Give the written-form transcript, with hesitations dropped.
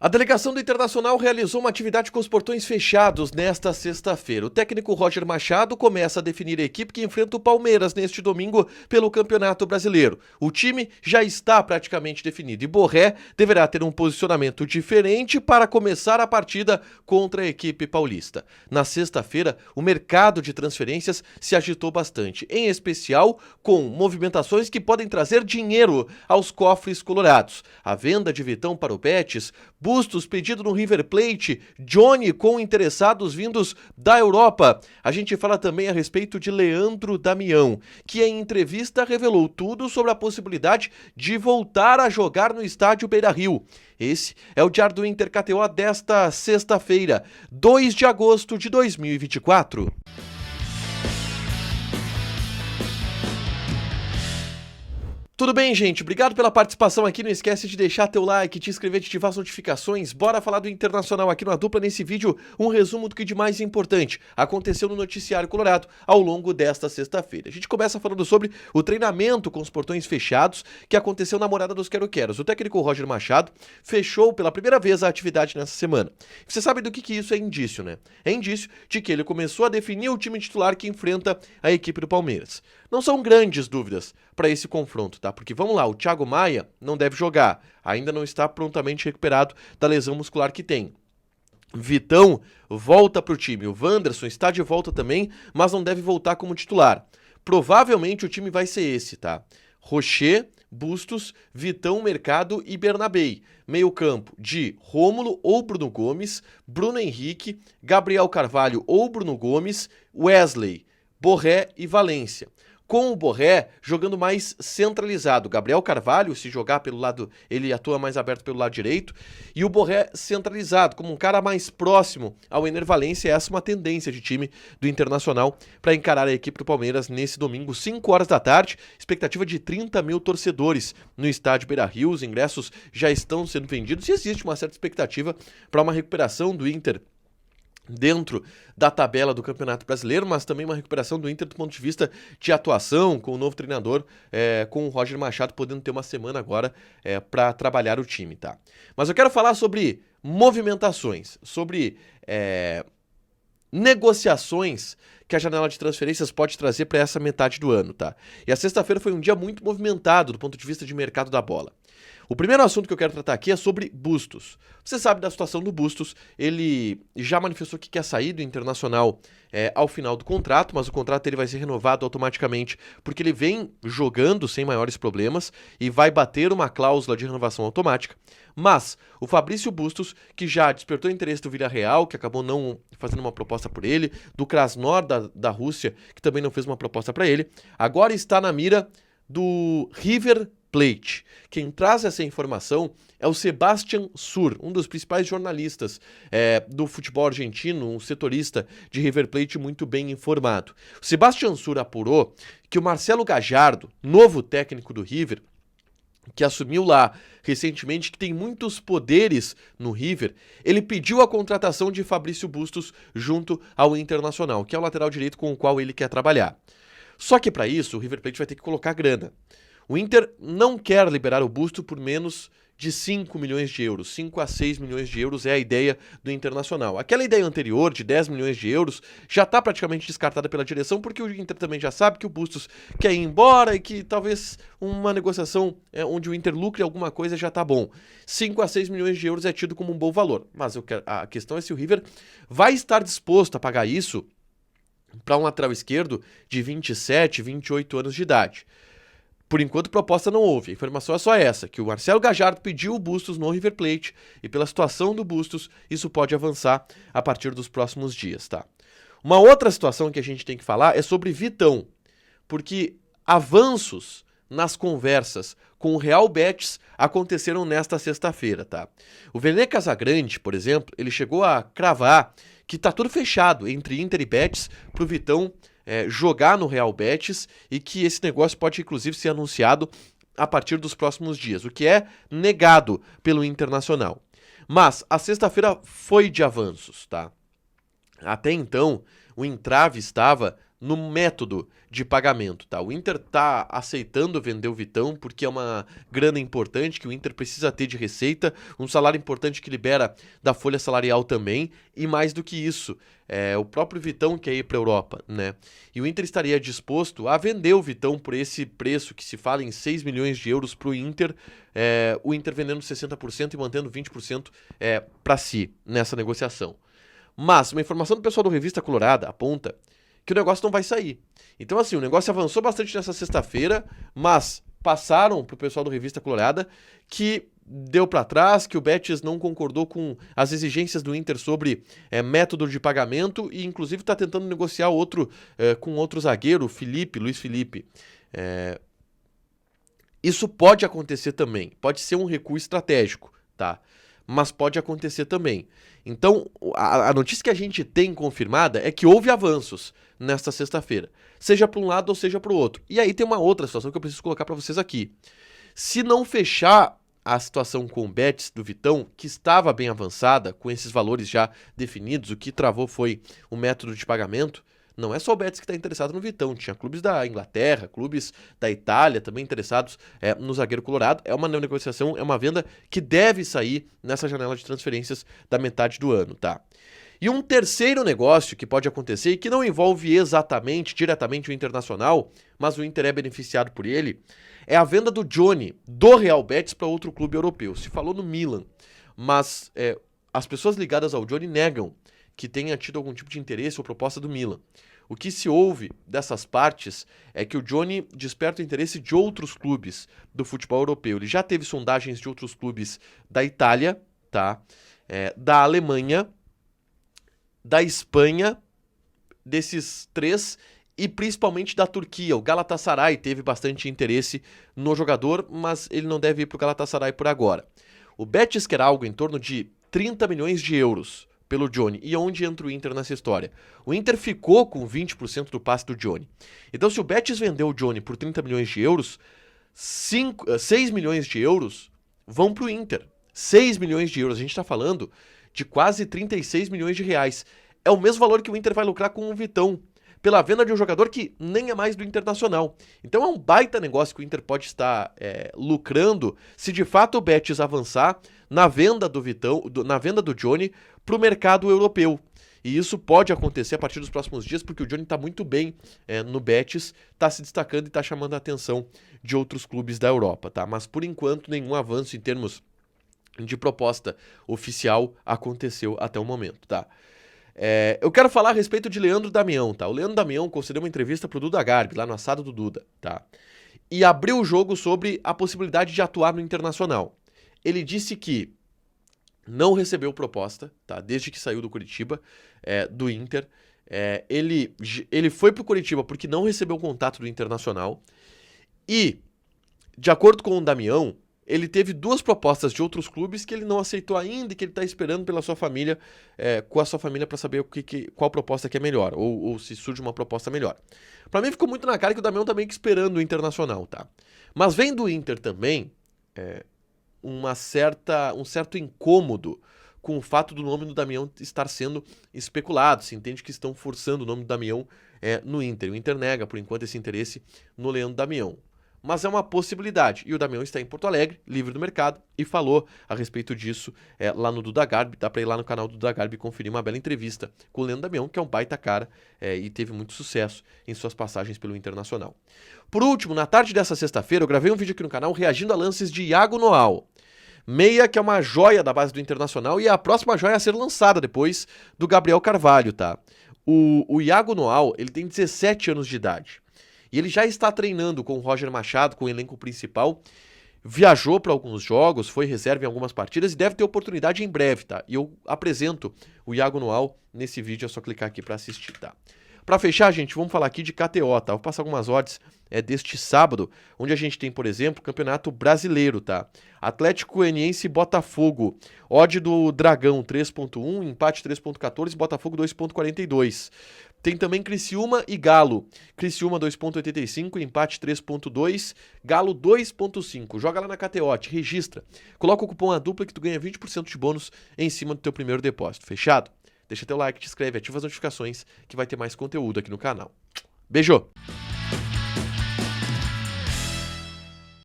A delegação do Internacional realizou uma atividade com os portões fechados nesta sexta-feira. O técnico Roger Machado começa a definir a equipe que enfrenta o Palmeiras neste domingo pelo Campeonato Brasileiro. O time já está praticamente definido e Borré deverá ter um posicionamento diferente para começar a partida contra a equipe paulista. Na sexta-feira, o mercado de transferências se agitou bastante, em especial com movimentações que podem trazer dinheiro aos cofres colorados. A venda de Vitão para o Betis, Bustos pedido no River Plate, Johnny com interessados vindos da Europa. A gente fala também a respeito de Leandro Damião, que em entrevista revelou tudo sobre a possibilidade de voltar a jogar no estádio Beira-Rio. Esse é o Diário do Inter KTO desta sexta-feira, 2 de agosto de 2024. Tudo bem, gente? Obrigado pela participação aqui. Não esquece de deixar teu like, te inscrever, de ativar as notificações. Bora falar do Internacional aqui na dupla. Nesse vídeo, um resumo do que de mais importante aconteceu no noticiário colorado ao longo desta sexta-feira. A gente começa falando sobre o treinamento com os portões fechados que aconteceu na Morada dos Quero-Queros. O técnico Roger Machado fechou pela primeira vez a atividade nessa semana. Você sabe do que isso é indício, né? É indício de que ele começou a definir o time titular que enfrenta a equipe do Palmeiras. Não são grandes dúvidas para esse confronto, tá? Porque vamos lá, o Thiago Maia não deve jogar, ainda não está prontamente recuperado da lesão muscular que tem. Vitão volta para o time, o Wanderson está de volta também, mas não deve voltar como titular. Provavelmente o time vai ser esse, tá? Rocher, Bustos, Vitão, Mercado e Bernabei. Meio campo de Rômulo ou Bruno Gomes, Bruno Henrique, Gabriel Carvalho ou Bruno Gomes, Wesley, Borré e Valência. Com o Borré jogando mais centralizado. Gabriel Carvalho, se jogar pelo lado, ele atua mais aberto pelo lado direito. E o Borré centralizado, como um cara mais próximo ao Ener Valencia. Essa é uma tendência de time do Internacional para encarar a equipe do Palmeiras nesse domingo, 5 horas da tarde. Expectativa de 30 mil torcedores no estádio Beira-Rio. Os ingressos já estão sendo vendidos e existe uma certa expectativa para uma recuperação do Inter dentro da tabela do Campeonato Brasileiro, mas também uma recuperação do Inter do ponto de vista de atuação, com o novo treinador, com o Roger Machado podendo ter uma semana agora para trabalhar o time, tá? Mas eu quero falar sobre movimentações, sobre negociações que a janela de transferências pode trazer para essa metade do ano, tá? E a sexta-feira foi um dia muito movimentado do ponto de vista de mercado da bola. O primeiro assunto que eu quero tratar aqui é sobre Bustos. Você sabe da situação do Bustos, ele já manifestou que quer sair do Internacional ao final do contrato, mas o contrato dele vai ser renovado automaticamente porque ele vem jogando sem maiores problemas e vai bater uma cláusula de renovação automática. Mas o Fabrício Bustos, que já despertou o interesse do Villarreal, que acabou não fazendo uma proposta por ele, do Krasnodar da Rússia, que também não fez uma proposta para ele, agora está na mira do River Plate. Quem traz essa informação é o Sebastian Sur, um dos principais jornalistas do futebol argentino, um setorista de River Plate muito bem informado. O Sebastian Sur apurou que o Marcelo Gallardo, novo técnico do River, que assumiu lá recentemente, que tem muitos poderes no River, ele pediu a contratação de Fabrício Bustos junto ao Internacional, que é o lateral direito com o qual ele quer trabalhar. Só que para isso o River Plate vai ter que colocar grana. O Inter não quer liberar o Bustos por menos de 5 milhões de euros. 5 a 6 milhões de euros é a ideia do Internacional. Aquela ideia anterior de 10 milhões de euros já está praticamente descartada pela direção, porque o Inter também já sabe que o Bustos quer ir embora e que talvez uma negociação onde o Inter lucre alguma coisa já está bom. 5 a 6 milhões de euros é tido como um bom valor. Mas a questão é se o River vai estar disposto a pagar isso para um lateral esquerdo de 27, 28 anos de idade. Por enquanto, proposta não houve. A informação é só essa, que o Marcelo Gallardo pediu o Bustos no River Plate e pela situação do Bustos, isso pode avançar a partir dos próximos dias, tá? Uma outra situação que a gente tem que falar é sobre Vitão, porque avanços nas conversas com o Real Betis aconteceram nesta sexta-feira, tá? O Vene Casagrande, por exemplo, ele chegou a cravar que tá tudo fechado entre Inter e Betis pro Vitão jogar no Real Betis e que esse negócio pode inclusive ser anunciado a partir dos próximos dias, o que é negado pelo Internacional. Mas a sexta-feira foi de avanços, tá? Até então, o entrave estava no método de pagamento, tá? O Inter tá aceitando vender o Vitão porque é uma grana importante que o Inter precisa ter de receita, um salário importante que libera da folha salarial também, e mais do que isso, o próprio Vitão quer ir para a Europa, né? E o Inter estaria disposto a vender o Vitão por esse preço que se fala em 6 milhões de euros para o Inter vendendo 60% e mantendo 20% para si nessa negociação. Mas uma informação do pessoal do Revista Colorada aponta que o negócio não vai sair. Então, assim, o negócio avançou bastante nessa sexta-feira, mas passaram pro pessoal do Revista Colorada que deu para trás, que o Betis não concordou com as exigências do Inter sobre método de pagamento e, inclusive, está tentando negociar com outro zagueiro, Luiz Felipe. Isso pode acontecer também, pode ser um recuo estratégico, tá? Mas pode acontecer também. Então, a notícia que a gente tem confirmada é que houve avanços nesta sexta-feira, seja para um lado ou seja para o outro. E aí tem uma outra situação que eu preciso colocar para vocês aqui. Se não fechar a situação com o Betis do Vitão, que estava bem avançada, com esses valores já definidos, o que travou foi o método de pagamento. Não é só o Betis que está interessado no Vitão, tinha clubes da Inglaterra, clubes da Itália também interessados no zagueiro colorado. É uma negociação, é uma venda que deve sair nessa janela de transferências da metade do ano, tá? E um terceiro negócio que pode acontecer e que não envolve diretamente o Internacional, mas o Inter é beneficiado por ele, é a venda do Johnny, do Real Betis, para outro clube europeu. Se falou no Milan, mas as pessoas ligadas ao Johnny negam que tenha tido algum tipo de interesse ou proposta do Milan. O que se ouve dessas partes é que o Johnny desperta o interesse de outros clubes do futebol europeu. Ele já teve sondagens de outros clubes da Itália, tá? Da Alemanha, da Espanha, desses três, e principalmente da Turquia. O Galatasaray teve bastante interesse no jogador, mas ele não deve ir para o Galatasaray por agora. O Betis quer algo em torno de 30 milhões de euros pelo Johnny. E onde entra o Inter nessa história? O Inter ficou com 20% do passe do Johnny. Então, se o Betis vendeu o Johnny por 30 milhões de euros, 6 milhões de euros vão para o Inter. 6 milhões de euros. A gente está falando de quase 36 milhões de reais. É o mesmo valor que o Inter vai lucrar com o Vitão, pela venda de um jogador que nem é mais do Internacional. Então é um baita negócio que o Inter pode estar lucrando se de fato o Betis avançar na venda do Vitão, na venda do Johnny para o mercado europeu. E isso pode acontecer a partir dos próximos dias, porque o Johnny está muito bem no Betis, está se destacando e está chamando a atenção de outros clubes da Europa, tá? Mas por enquanto nenhum avanço em termos de proposta oficial aconteceu até o momento, tá? Eu quero falar a respeito de Leandro Damião, tá? O Leandro Damião concedeu uma entrevista pro Duda Garbi, lá no assado do Duda, tá? E abriu o jogo sobre a possibilidade de atuar no Internacional. Ele disse que não recebeu proposta, tá? Desde que saiu do Curitiba, do Inter. Ele foi pro Curitiba porque não recebeu o contato do Internacional. E, de acordo com o Damião, ele teve 2 propostas de outros clubes que ele não aceitou ainda e que ele está esperando pela sua família, com a sua família, para saber qual proposta que é melhor, ou se surge uma proposta melhor. Para mim ficou muito na cara que o Damião tá meio que esperando o Internacional, tá? Mas vem do Inter também um certo incômodo com o fato do nome do Damião estar sendo especulado. Se entende que estão forçando o nome do Damião no Inter. O Inter nega, por enquanto, esse interesse no Leandro Damião. Mas é uma possibilidade. E o Damião está em Porto Alegre, livre do mercado, e falou a respeito disso lá no Duda Garbi. Dá para ir lá no canal do Duda Garbi e conferir uma bela entrevista com o Leandro Damião, que é um baita cara e teve muito sucesso em suas passagens pelo Internacional. Por último, na tarde dessa sexta-feira, eu gravei um vídeo aqui no canal reagindo a lances de Iago Noal. Meia, que é uma joia da base do Internacional e é a próxima joia a ser lançada depois do Gabriel Carvalho, tá? O Iago Noal, ele tem 17 anos de idade. E ele já está treinando com o Roger Machado, com o elenco principal. Viajou para alguns jogos, foi reserva em algumas partidas e deve ter oportunidade em breve, tá? E eu apresento o Iago Noal nesse vídeo, é só clicar aqui para assistir, tá? Para fechar, gente, vamos falar aqui de KTO, tá? Vou passar algumas odds deste sábado, onde a gente tem, por exemplo, Campeonato Brasileiro, tá? Atlético Goianiense e Botafogo. Odd do Dragão 3.1, empate 3.14, Botafogo 2.42. Tem também Criciúma e Galo. Criciúma 2.85, empate 3.2, Galo 2.5. Joga lá na KTO, te registra. Coloca o cupom A Dupla que tu ganha 20% de bônus em cima do teu primeiro depósito. Fechado? Deixa teu like, te inscreve, ativa as notificações que vai ter mais conteúdo aqui no canal. Beijo!